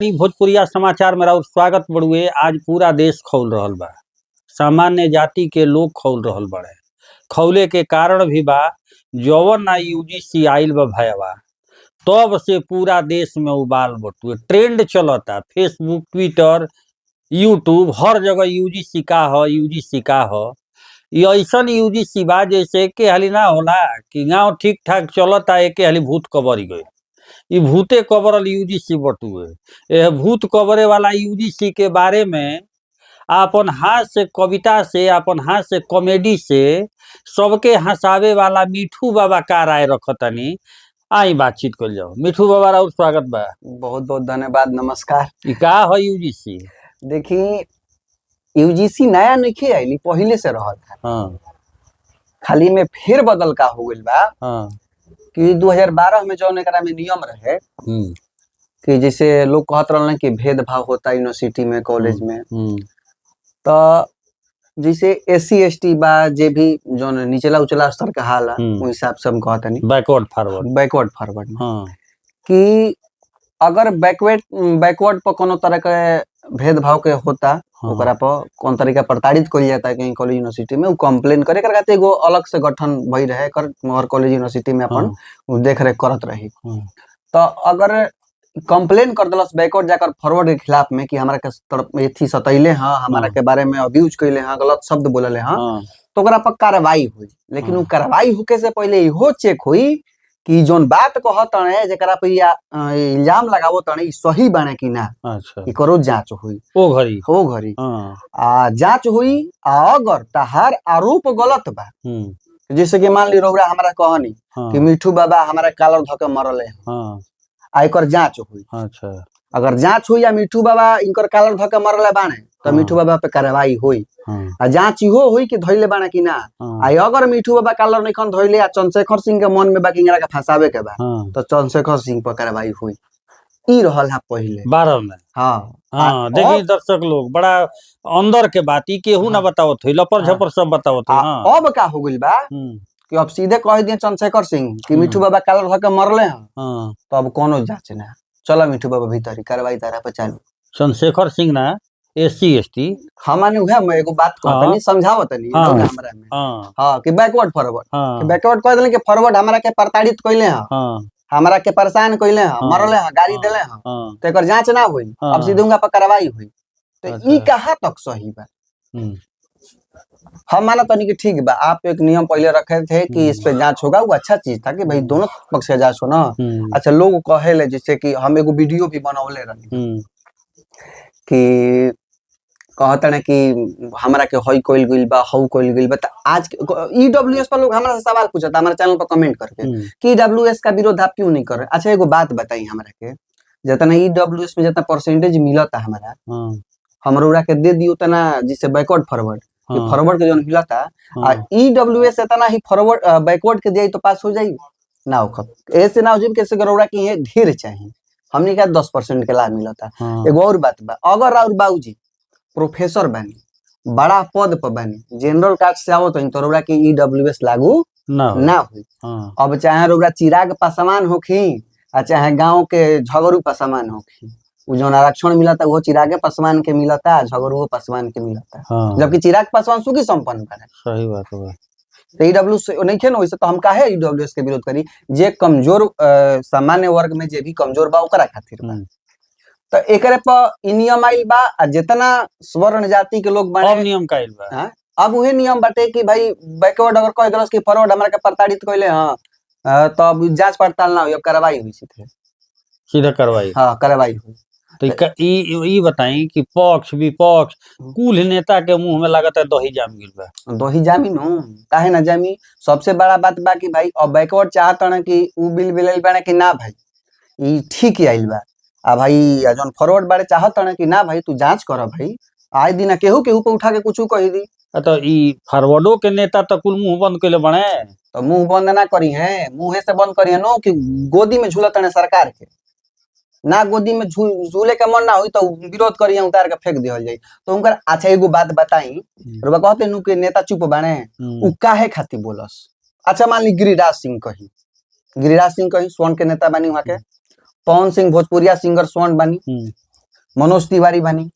भोजपुरिया समाचार में राउर स्वागत बड़ुए। आज पूरा देश खौल रहल बा। सामान्य जाति के लोग खौल रहल बड़े। खौले के कारण भी बा जवन ना यूजीसी आइल बा भयवा, तब से पूरा देश में उबाल बटुए। ट्रेंड चलता, फेसबुक, ट्विटर, यूट्यूब, हर जगह यूजीसी का ह, यूजीसी का ह। ये ऐसन यूजीसी बा जैसे के हाली ना होला कि गाँव ठीक ठाक चलता, एके हाली भूत कबरी गए। ई भूते कबरल यूजीसी बटुए। यह भूत कबरे वाला यूजीसी के बारे में आपन हाथ से कविता से, आपन हाथ से कॉमेडी से सबके हंसावे वाला मिठू बाबा का राय रखतनी। आई बातचीत कर जाओ। मिठू बाबा राउर स्वागत बा। बहुत बहुत धन्यवाद, नमस्कार। ई का है यूजीसी? देखी, यूजीसी नया नहीं आइली, पहले से रहत है। हाँ खाली में फेर बदल का हो गइल बा हाँ कि 2012 में जौन एकरा में नियम रहे कि जैसे लोग कहत रहलन कि भेदभाव होता यूनिवर्सिटी में, कॉलेज में, तो जैसे एससी एसटी बा, जे भी जौन निचला उचला स्तर का हाल है, हिसाब से हम कहतनी बैकवर्ड फॉरवर्ड में कि अगर बैकवर्ड पर कोनो तरह के भेदभाव के होता, ओकरा पर कौन तरीका प्रताड़ित कइल जाता कहीं कॉलेज यूनिवर्सिटी में, उ कंप्लेन करे कर खातिर एगो अलग से गठन भई रहे कर हर कॉलेज यूनिवर्सिटी में अपन देख रेख करत रही। तो अगर कंप्लेन कर दलस बैकवर्ड जाकर फॉरवर्ड के खिलाफ में कि हमारा के एथी सतैले हैं, हमारा के बारे में अब्यूज कइले हैं, गलत शब्द बोलले हैं, तो ओकरा पर कार्रवाई हुई। लेकिन उ कार्रवाई होके से पहले इहो चेक हुई कि जोन बात कहतने जेकरा पे इल्जाम लगावो तने ई सही बाने कि ना। अच्छा, ई करो जांच हुई ओ घड़ी जांच हुई। अगर तहार आरोप गलत बा, जैसे कि मान ली रउरा हमरा कहनी कि मिठू बाबा हमारा कालर धके मरले, आ एकर जांच हुई। अच्छा, अगर जांच हुई या मिठू बाबा इनकर कालर धके मरले बाने, तो मिठू बाबा पे कार्रवाई हुई। आ जांच इहो हुई कि धइले बाने कि ना। अगर मिठू बाबा कालर नइखन धइले आ चंद्रशेखर सिंह के मन में बा कि इंगरा के फंसावे के बा, तो चंद्रशेखर सिंह पर कार्रवाई हुई। ई रहल है पहले 12 में। हाँ देखिए दर्शक लोग, बड़ा अंदर के बात ई केहू ना बतावत होई, लपर झपर सब बतावत होई। अब का हो गइल बा कि अब सीधे कह दिए चंद्रशेखर सिंह कि मिठू बाबा कालर धके मरले हैं, तो अब कोनो जांच ना। चलो मिठू बाबा भीतर कार्रवाई तारा पे चालू। चंद्रशेखर सिंह ना एससी एसटी हमाने उहे मैं एगो बात कहतनी, समझावतनी हमरा में। हां कि बैकवर्ड फॉरवर्ड कि बैकवर्ड कह देले कि फॉरवर्ड हमरा के प्रताड़ित कइले हैं, हमरा के परेशान कइले हैं, मरले हैं, गाली देले हैं, तो एकर जांच ना हुई। अब सीधे उनका पर कार्रवाई हुई। तो ई कहां तक सही बा? हम माना तनी कि ठीक बा, आप एक नियम पहले रखे थे कि इस पे जांच होगा, वो अच्छा चीज था कि भाई दोनों पक्ष से जांच हो ना। अच्छा, लोग कहेले जैसे कि हम एगो वीडियो भी बनौले रही कि कहता ना कि हमरा के हई कोइल गइल बा, हउ कोइल गइल बा। त आज ईडब्ल्यूएस पर लोग हमरा से सवाल पूछता हमारे चैनल पर कमेंट करके कि ईडब्ल्यूएस का विरोध आप क्यों नहीं कर रहे। अच्छा, एगो बात बताई हमरा के, जितना ईडब्ल्यूएस में जितना परसेंटेज मिलता हमरा, हमरा के दे दियो तना जिससे बैकवर्ड फॉरवर्ड फॉरवर्ड के जो मिलता, आ ईडब्ल्यूएस इतना ही फॉरवर्ड बैकवर्ड के दे तो पास हो जाई ना। हो ऐसे ना हो जाए कैसे गरौड़ा की है ढेर चाहिए, हमने का 10% के लाभ मिलता। एगो और बात बा, अगर और बाबूजी प्रोफेसर बनी, बड़ा पद पर बनी, जनरल कास्ट से आवत तो रउरा के ईडब्ल्यूएस लागू ना हुई। अब चाहे रउरा चिराग पासवान होखी, आ चाहे गांव के झगड़ू पासवान होखी, उ जौन आरक्षण मिलता वो चिरागे पासवान के मिलता, झगड़ू पासवान के मिलता। जबकि चिराग पासवान सुखी संपन्न बने। सही बात है। तो ईडब्ल्यूएस नहीं खे ना, वैसे तो हम काहे ईडब्ल्यूएस के विरोध करी? जे कमजोर सामान्य वर्ग में जे भी कमजोर बा ओकरा खातिर बा। तो एकरे पर नियम आइल बा, जितना स्वर्ण जाति के लोग बने, अब नियम का आइल बा। अब उहे नियम बाटे कि भाई बैकवर्ड अगर कह दलस कि फॉरवर्ड हमरा के प्रताड़ित कइले हां, तो अब जांच पड़ताल ना होई, अब कार्रवाई हुई सीधा कार्रवाई। हां, कार्रवाई हुई। तो ई बताई कि पक्ष विपक्ष कुल नेता के मुंह में लागत है दही जाम गिल बा। दही जामी नु काहे ना जामी? सबसे बड़ा बात बा कि भाई अब बैकवर्ड चाहत ना कि उ बिल बिल बने कि ना भाई ई ठीक आइल बा। आ भाई जौन फॉरवर्ड बारे चाहत ना कि ना भाई तू जांच कर भाई, आए दिन केहू केहू पे उठा के कुछ कह दी। तो ई फॉरवर्डो के नेता तो कुल मुंह बंद कइले बने। तो मुंह बंद ना करी है, मुंहे से बंद करी है नो कि गोदी में झूलत है सरकार के ना। गोदी में झूले के मन ना हुई तो विरोध करी है, उतार के फेंक दिहल जाई। तो उनकर अच्छा एगो बात बताई, रुबा कहते नु कि नेता चुप बाने, उ काहे खाती बोलस? अच्छा मान ली गिरिराज सिंह कही स्वर्ण के नेता बानी वहां के, पवन सिंह भोजपुरिया सिंगर स्वर्ण बानी, मनोज तिवारी बानी,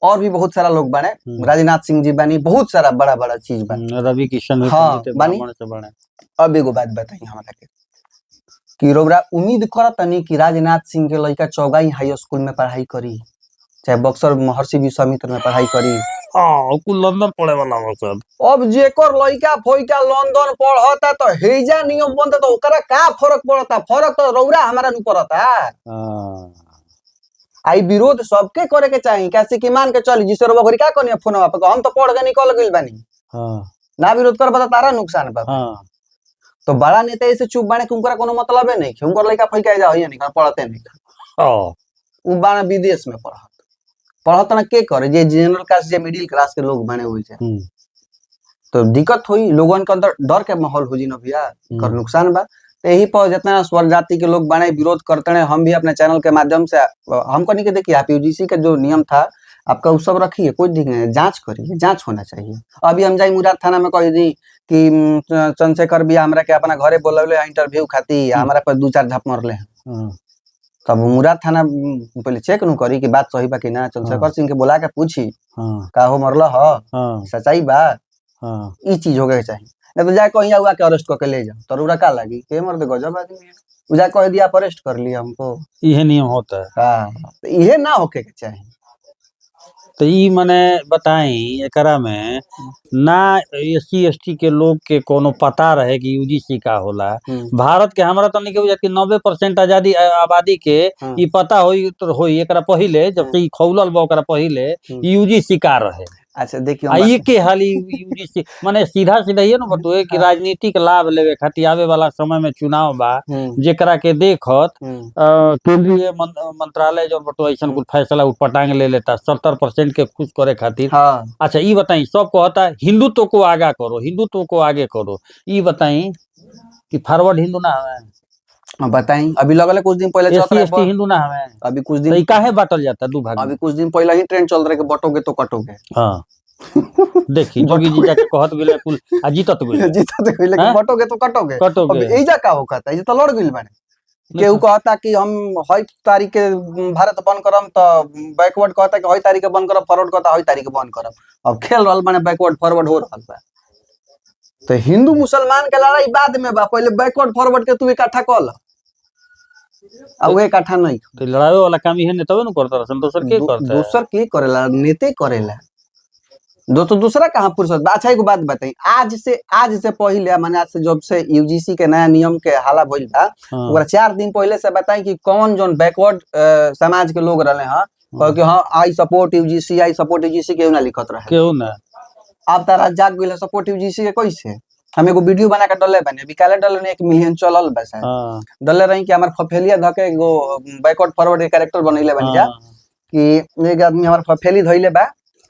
और भी बहुत सारा लोग बने, राजनाथ सिंह जी बानी, बहुत सारा बड़ा बड़ा चीज बने, रवि किशन भी हाँ, बानी। ब्राह्मण से बने। अब एगो बात बताई हमरा के कि रोबरा उम्मीद करतनी कि राजनाथ सिंह के लड़का चौगाई हाई स्कूल में पढ़ाई करी, चाहे बक्सर महर्षि विश्वामित्र में पढ़ाई करी, हाँ कुल लंदन पढ़े वाला हो सब। अब जेकर लइका फोइका लंदन पढ़ता तो हेजा नियम बनता तो ओकरा का फर्क पड़ता? फर्क तो रौरा हमारा नहीं पड़ता। आई विरोध सबके करे के चाहिए, कैसे कि मान के चली जिसे रोबा घरी का करनी फोन पे हम तो पढ़ के निकल गइल बानी, ना विरोध कर बता तारा नुकसान बा। तो बड़ा नेता ऐसे चुप बाने कि उनका कोनो मतलब है नहीं कि उनकर लइका फोइका जा होई नहीं पढ़ते नहीं, उ बाना विदेश में पढ़त ना के करे, जे जनरल क्लास जे मिडिल क्लास के लोग बने हुए थे, तो दिक्कत हुई, लोगन के अंदर डर के माहौल हो जी ना भैया, कर नुकसान बा। तो यही पर जितना स्वर जाति के लोग बने विरोध करते हैं, हम भी अपने चैनल के माध्यम से हम कहने के देखिए आप यूजीसी का जो नियम था आपका वो सब रखिए, कोई दिक्कत नहीं, जांच करिए, जांच होना चाहिए। अभी हम जाई मुराद थाना में कह दी कि चंद्रशेखर भी हमरा के अपना घरे बोलवले इंटरव्यू खाती, हमरा पर 2-4 झप मरले हैं, तब मुराद थाना पहले चेक नु करी कि बात सही बा कि ना, चंद्रशेखर सिंह के बुला के पूछी का हो मरला ह, सच्चाई बा, ई चीज होके चाहिए। नहीं तो जाए कहीं हुआ के अरेस्ट करके ले जाओ, तरुरा का लगी के मर्द गजब आदमी है, उजा कह दिया अरेस्ट कर लिया हमको, यह नियम होता है। हाँ, तो इहे ना होके के चाहिए। तो ई मने बताई एकरा में ना एससी एसटी के लोग के कोनो पता रहे कि यूजीसी का होला। भारत के हमरा तो नहीं के कि 90% आजादी आबादी के ई पता होई तो होई, एकरा पहिले जब से ई खौलल बा ओकरा पहिले यूजीसी का रहे। अच्छा देखियो आई के हाली यूजीसी माने सीधा सीधा ये ना बतुए कि राजनीतिक लाभ लेवे खातिर आवे वाला समय में चुनाव बा, जेकरा के देखत केंद्रीय मंत्रालय जो बटो ऐसा कुछ फैसला उठपटांग ले लेता 70% के खुश करे खातिर। अच्छा ये बताई सब कहता हिंदुत्व को आगा करो, हिंदुत्व को आगे करो, ये बताई कि फॉरवर्ड हिंदू ना हमें बताई। अभी लगल कुछ दिन पहले हिंदू ना हमें, अभी कुछ दिन काहे बांटल जाता दू भाग? अभी कुछ दिन पहले ही ट्रेंड चल रहे बटोगे तो कटोगे। हाँ देखी जोगी जी जाके कहत गेले कुल आ जीतत गेले बटोगे तो कटोगे। अब एजा का होता है, ये तो लड़ गइल बाने। केहू कहता कि हम हई तारीख के भारत बंद करम, तो बैकवर्ड कहता कि हई तारीख के बंद करब, फॉरवर्ड कहता हई तारीख के बंद करब। अब खेल रहल बाने, बैकवर्ड फॉरवर्ड हो रहल बा। तो हिंदू मुसलमान के लड़ाई बाद में बा, पहले बैकवर्ड फॉरवर्ड के तू इकट्ठा कर ल, अब वो इकट्ठा नहीं। तो लड़ाई वाला काम ही है तबे न करता रसन, दोसर के करता है? दोसर के करेला, नेते करेला, दूसरा कहाँ फुर्सत। अच्छा एक बात बताई, आज से पहले माने आज से जब से यूजीसी के नया नियम के हाला भइल बा, ओकरा 4 दिन पहले से बताई कि कौन जोन बैकवर्ड समाज के लोग रहले हैं कह के हाँ I support UGC, I support UGC, केहू ना लिखत रहे, केहू ना। अब तारा जाग गइल सपोर्ट यूजीसी के कैसे। हम एगो वीडियो बना के डाले बने, अभी काले डालने 1 मिलियन चलल बा शायद, डाले रही कि हमार फफेलिया धके एगो बैकवर्ड फॉरवर्ड के कैरेक्टर बनैले बन जा कि एक आदमी हमार फफेली धइले बा,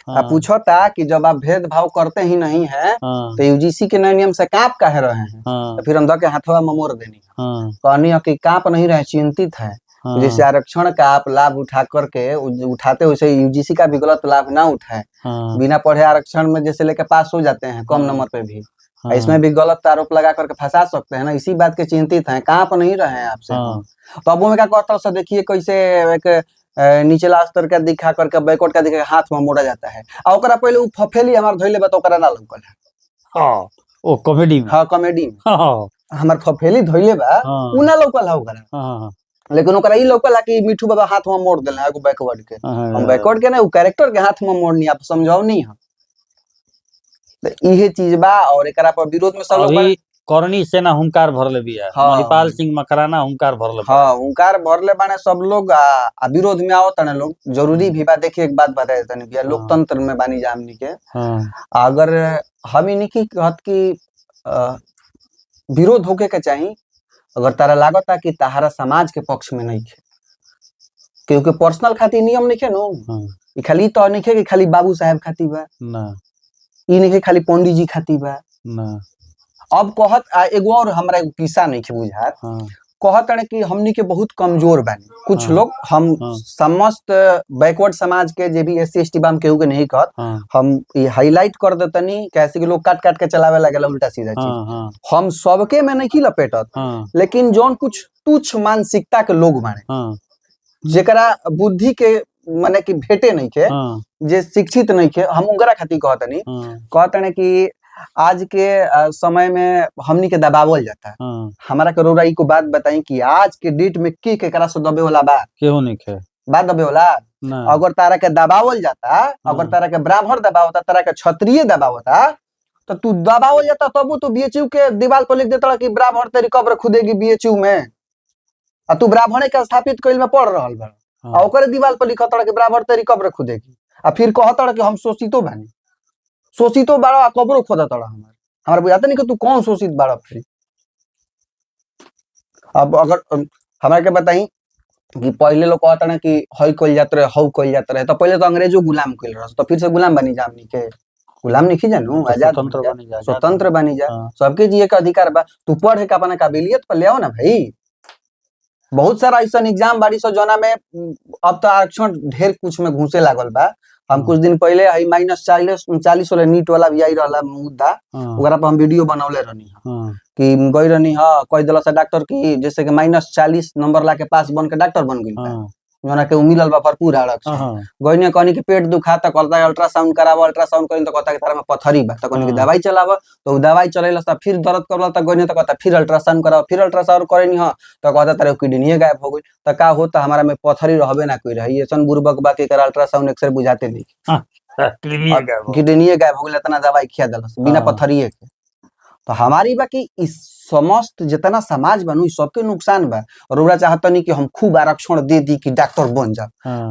पूछता कि जब आप भेदभाव करते ही नहीं है तो यूजीसी के नए नियम से कांप काहे रहे हैं? तो फिर हम के हाथवा में मोड़ देनी, कहनी कि कांप नहीं रहे, चिंतित है। जैसे आरक्षण का आप लाभ उठा करके उठाते, वैसे यूजीसी का भी गलत लाभ ना उठाए। बिना पढ़े आरक्षण में जैसे लेके पास हो जाते हैं कम नंबर पे भी, इसमें भी गलत आरोप लगा करके फंसा सकते हैं ना, इसी बात के चिंतित हैं, कांप नहीं रहे हैं आपसे। तो अब में क्या कहता है, देखिए कैसे एक नीचला स्तर का दिखा करके बैकवर्ड का दिखा हाथ में मोड़ा जाता है। और ओकरा पहले उ फफेली हमार धइले बा तो ओकरा ना लौकल है। हां ओ कॉमेडी में, हां कॉमेडी में हमार फफेली धइले बा उ ना लौकल है ओकरा, लेकिन ओकरा ई लौकल है कि मिठू बाबा हाथ में मोड़ देले एगो बैकवर्ड के। हम बैकवर्ड के ना उ कैरेक्टर के हाथ में मोड़नी, आप समझाओ नहीं है। तो इहे चीज बा, और एकरा पर विरोध में सब लोग करनी से ना हुंकार भरले बिया, महिपाल सिंह मकराना हुंकार भरले। हां हुंकार भरले बाने सब लोग, आ विरोध में आओ तने लोग, जरूरी भी बा। देखिए एक बात बताए तने बिया, लोकतंत्र में बानी जामनी के, अगर हम इन्हीं की कहत की विरोध होके के चाहिए, अगर तारा लागता कि तारा समाज के पक्ष में नहीं है, क्योंकि पर्सनल खातिर नियम नहीं है नो, ई खाली तो नहीं है कि खाली बाबू साहब खातिर बा ना, ई नहीं है खाली पंडित जी खातिर बा ना। अब कहत एगो और हमरा एगो किस्सा नहीं है बुझात, कहत है कि हमनी के बहुत कमजोर बानी कुछ लोग, हम समस्त बैकवर्ड समाज के जे भी एससी एसटी बाम केहू के नहीं कहत, हम ये हाईलाइट कर देतनी कैसे कि लोग काट काट के चलावे लागेला उल्टा सीधा चीज। हम सबके में नहीं लपेटत, लेकिन जोन कुछ तुच्छ मानसिकता के लोग बाने, जेकरा बुद्धि के माने कि भेटे नहीं के जे शिक्षित नहीं के, हम उनकरा खातिर कहतनी कहतने कि आज के समय में हमनी के दबावल जाता है। हमारा के रउरा को बात बताई कि आज के डेट में के केकरा से दबे वाला बा, केहू नहीं के बात दबे वाला। अगर तारा के दबावल जाता, अगर तारा के ब्राह्मण दबावता, तारा के क्षत्रिय दबावता, तो तू दबावल जाता तब तू बीएचयू के दीवार पर लिख देता कि ब्राह्मण तेरी कब्र खुदेगी बीएचयू में, और तू ब्राह्मणे के स्थापित कइल में पढ़ रहल बा, और ओकरे दीवार पर लिखता कि ब्राह्मण तेरी कब्र खुदेगी, और फिर कहता कि हम शोषितो बानी, शोषितो बाड़ा कब्रो खोदता हमारा बुझाता नहीं कि तू कौन शोषित बाड़ा। फिर अब अगर हमारे के बताई कि पहले लोग कहता ना कि हई कइल जात रहे, हऊ कइल जात रहे, तो पहले तो अंग्रेजो गुलाम कइल रह, तो फिर से गुलाम बनी जा, हमनी के गुलाम नहीं जानू, आजाद स्वतंत्र बनी जा, सबके जिए का अधिकार बा। तू पढ़ के अपना काबिलियत पर ले आओ ना भाई। बहुत सारा ऐसा एग्जाम बाड़ी सो जोना में अब तो आरक्षण ढेर कुछ में घुसे लागल बा। हम कुछ दिन पहले -40 वाला नीट वाला भी आई रहला मुद्दा, ओकरा पर हम वीडियो बनौले रहनी कि गई रहनी कह दिला से डॉक्टर की जैसे कि -40 नंबर ला के पास बन के डॉक्टर बन गई, जोना के मिलल बा भरपूर आरक्षण। गईने कहनी कि पेट दुखा त कहता है अल्ट्रासाउंड करावो, अल्ट्रासाउंड करी तो कहता है तारा में पथरी बा, तो कहनी कि दवाई चलावो, तो दवाई चलेला त फिर दर्द करला त गईने तो कहता फिर अल्ट्रासाउंड कराओ, फिर अल्ट्रासाउंड करेनी तो कहता तारे किडनी गायब हो गई, त का होता हमारा में पथरी रहबे ना कोई रही, ऐसन बुर्बक बा के अल्ट्रासाउंड एक्सरे बुझाते नहीं, किडनी गायब हो गई, इतना दवाई खिया दलस बिना पथरिए के। तो हमारी बा कि इस समस्त जितना समाज बनू सबके नुकसान बा, और ओरा चाहता नहीं कि हम खूब आरक्षण दे दी कि डॉक्टर बन जा।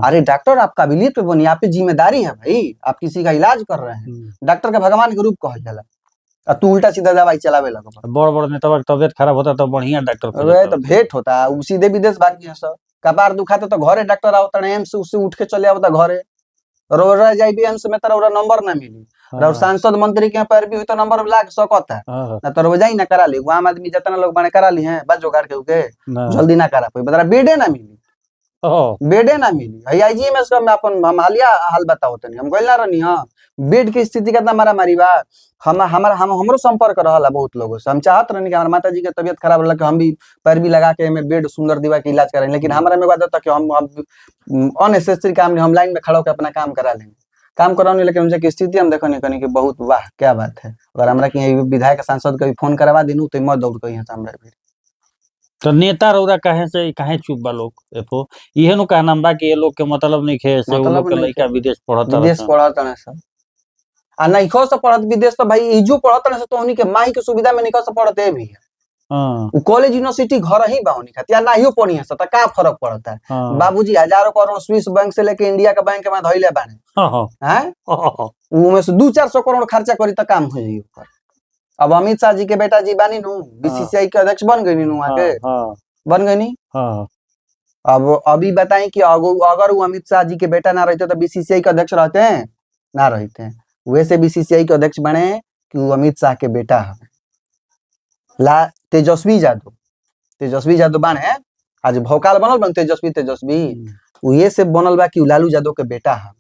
अरे डॉक्टर आप काबिलियत पे बनी, आप पे जिम्मेदारी है भाई, आप किसी का इलाज कर रहे हैं, डॉक्टर का भगवान के रूप कहल जाला, और तू उल्टा सीधा दवाई चलावे लगा। बड़ नेता तबियत खराब होता तो बढ़िया डॉक्टर तो भेंट होता, सीधे विदेश भाग गया सब, कपार दुखाता तो घरे डॉक्टर आवता, एम्स उससे उठ के चले आवता घरे, रोरा जाई भी एम्स में तेरा नंबर ना मिली, और सांसद मंत्री के पैर भी हुई तो नंबर लाग सकता ना, तो रोजाई ना करा ली, आम आदमी जितना लोग बने करा ली हैं बस जोगाड़ के जल्दी ना करा पाई, बता बेडे ना मिली, बेडे ना मिली। आईजीएमएस का मैं अपन हम हालिया हाल बताओ तनी, हम गइल ना रहनी बेड की स्थिति कितना मारा मारी बा। हमरो संपर्क रहला बहुत लोगों से, हम चाहत रहनी कि हमारे माता जी के तबियत खराब होला कि हम भी पैर भी लगा के में बेड सुंदर दीवा के इलाज करें, लेकिन हमारा में बात कि हम अननेसेसरी काम नहीं, हम लाइन में खड़ा होकर अपना काम करा लेंगे, काम कराने, लेकिन उनसे स्थिति हम देखो नहीं कहीं कि बहुत वाह क्या बात है। अगर हमरा के विधायक सांसद कभी फोन करवा दिनू तो मत दौड़ कहीं हमरा भी। तो नेता रौरा काहे चुप बा लोग, एफो इहे नु का नाम बा कि ये लोग के मतलब नहीं खे से, वो लोग के लइका विदेश पढ़त ना सब, आ नहीं खो से पढ़त विदेश, तो भाई इजो पढ़त ना से, तो उन्हीं के माई के सुविधा में निकल से पढ़ते भी है, कॉलेज यूनिवर्सिटी घर ही बा उन्हीं खातिर, ना हियो पढ़ी है तो का फर्क पड़ता है। बाबूजी हजारों करोड़ स्विस बैंक से लेके इंडिया के बैंक में धइले बाने हैं, उमे से 200-400 करोड़ खर्चा करी तो काम हो जाई ऊपर। अब अमित शाह जी के बेटा जी बानी नु बीसीसीआई के अध्यक्ष बन गई नु, वहां के बन गई नी। अब अभी बताएं कि अगर वो अमित शाह जी के बेटा ना रहते तो बीसीसीआई के अध्यक्ष रहते हैं ना रहते हैं, वैसे बीसीसीआई के अध्यक्ष बने कि वो अमित शाह के बेटा है ला तेजस्वी यादव बने, आज भोकाल बनल बन तेजस्वी ये से बनल बा कि लालू यादव के बेटा है,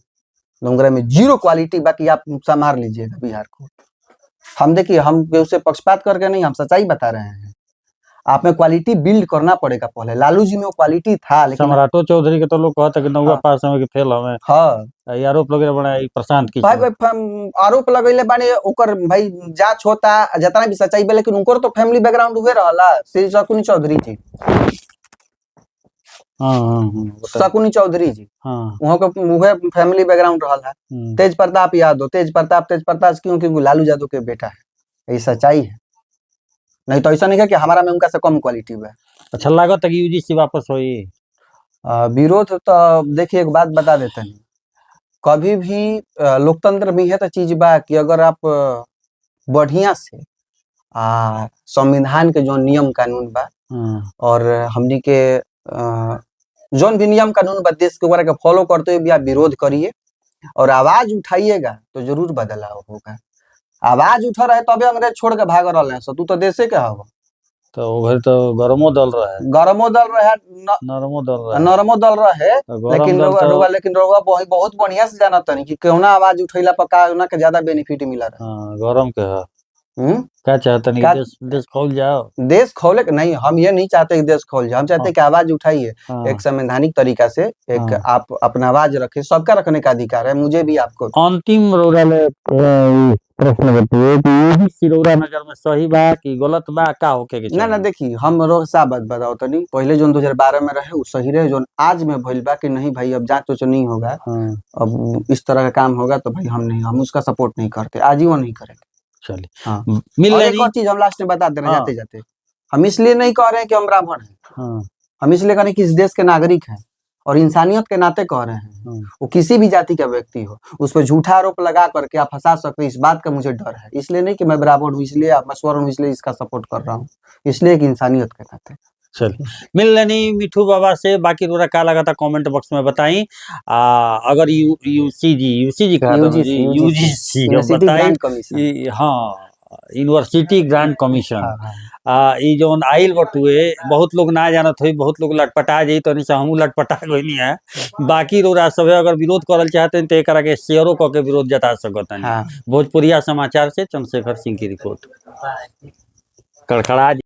डोंगरा में जीरो क्वालिटी बाकी आप संभाल लीजिएगा बिहार को। हम देखिए, हम उसे पक्षपात करके नहीं, हम सच्चाई बता रहे हैं, आप में क्वालिटी बिल्ड करना पड़ेगा पहले। लालू जी में वो क्वालिटी था, लेकिन सम्राटो चौधरी के तो लोग कहते कि नौवा पास में के फेल हमें आरोप लगे बड़ा प्रशांत की भाई आरोप लगैले बानी, ओकर भाई जांच होता जितना भी सच्चाई बा, लेकिन उनकर तो फैमिली बैकग्राउंड हुए रहला। श्री शकुनी चौधरी जी, शकुनी चौधरी जी वहां के मुहे फैमिली बैकग्राउंड रहला। तेज प्रताप यादव, तेज प्रताप क्यों? क्योंकि लालू यादव के बेटा है, ये सच्चाई है, नहीं तो ऐसा नहीं है कि हमारा में उनका से कम क्वालिटी है। अच्छा लागत है कि यूजीसी वापस होई विरोध तो देखिए एक बात बता देते हैं, कभी भी लोकतंत्र में है तो चीज बा कि अगर आप बढ़िया से संविधान के जो नियम कानून बा और हमनी के जोन भी नियम कानून बा देश के के फॉलो करते हुए भी आप विरोध करिए और आवाज उठाइएगा तो जरूर बदलाव होगा। आवाज उठा रहे तबे अंग्रेज छोड़ के भाग रहे, तू तो देशे के हवा, तो उधर तो गरमो दल रहा है, नरमो दल रहे, लेकिन रउआ बहुत बढ़िया से जानत नहीं कि कौना आवाज उठैला पर का उना के ज्यादा बेनिफिट मिला रहा गरम के है। क्या चाहते नहीं क्या- देश खोल जाओ। देश खोले नहीं, हम ये नहीं चाहते कि देश खोल जाए, हम चाहते हैं कि आवाज उठाइए हाँ। एक संवैधानिक तरीका से, एक हाँ। आप अपना आवाज रखे, सबका रखने का अधिकार है, मुझे भी आपको। अंतिम रोराले प्रश्न बताइए कि ये सिरौरा नगर में सही बा कि गलत बा, का होके के ना चाहिए? देखी हम रोज सा बात बताओ तो नहीं, पहले जो 2012 में रहे वो सही रहे, जो आज में भइल बा कि नहीं भाई अब जांच तो नहीं होगा, हाँ अब इस तरह का काम होगा तो भाई हम उसका सपोर्ट नहीं करते, आजीवन नहीं करेंगे। चलिए हाँ। मिल और एक लेनी। और चीज हम लास्ट में बता दे रहे हैं हाँ। जाते जाते, हम इसलिए नहीं कह रहे हैं कि हम ब्राह्मण हैं, हाँ। हम इसलिए कह रहे हैं कि इस देश के नागरिक हैं और इंसानियत के नाते कह रहे हैं। हाँ। वो किसी भी जाति का व्यक्ति हो, उस पर झूठा आरोप लगा करके आप फंसा सकते हैं, इस बात का मुझे डर है, इसलिए नहीं कि मैं ब्राह्मण हूँ इसलिए, आप मैं स्वर्ण हूँ इसलिए इसका सपोर्ट कर रहा हूँ, इसलिए कि इंसानियत के नाते। चलिए मिल लेनी मिठू बाबा से, बाकी रोरा का लगा था कमेंट बॉक्स में बताई। अगर यूसीजी कहा था ना जी, यूजीसी यूनिवर्सिटी बताई। Grant commission. हाँ यूनिवर्सिटी ग्रांट कमीशन। हाँ, हाँ। ई जौन आइल बटुए बहुत लोग ना जानत हुई, बहुत लोग लटपटा जाई, तो नहीं हमहू लटपटा गई नहीं है। बाकी रोरा सब अगर विरोध करल चाहते हैं तो एक के शेयरों क के विरोध जता सकते हैं। हाँ। भोजपुरिया समाचार से चंद्रशेखर सिंह की रिपोर्ट। कड़कड़ा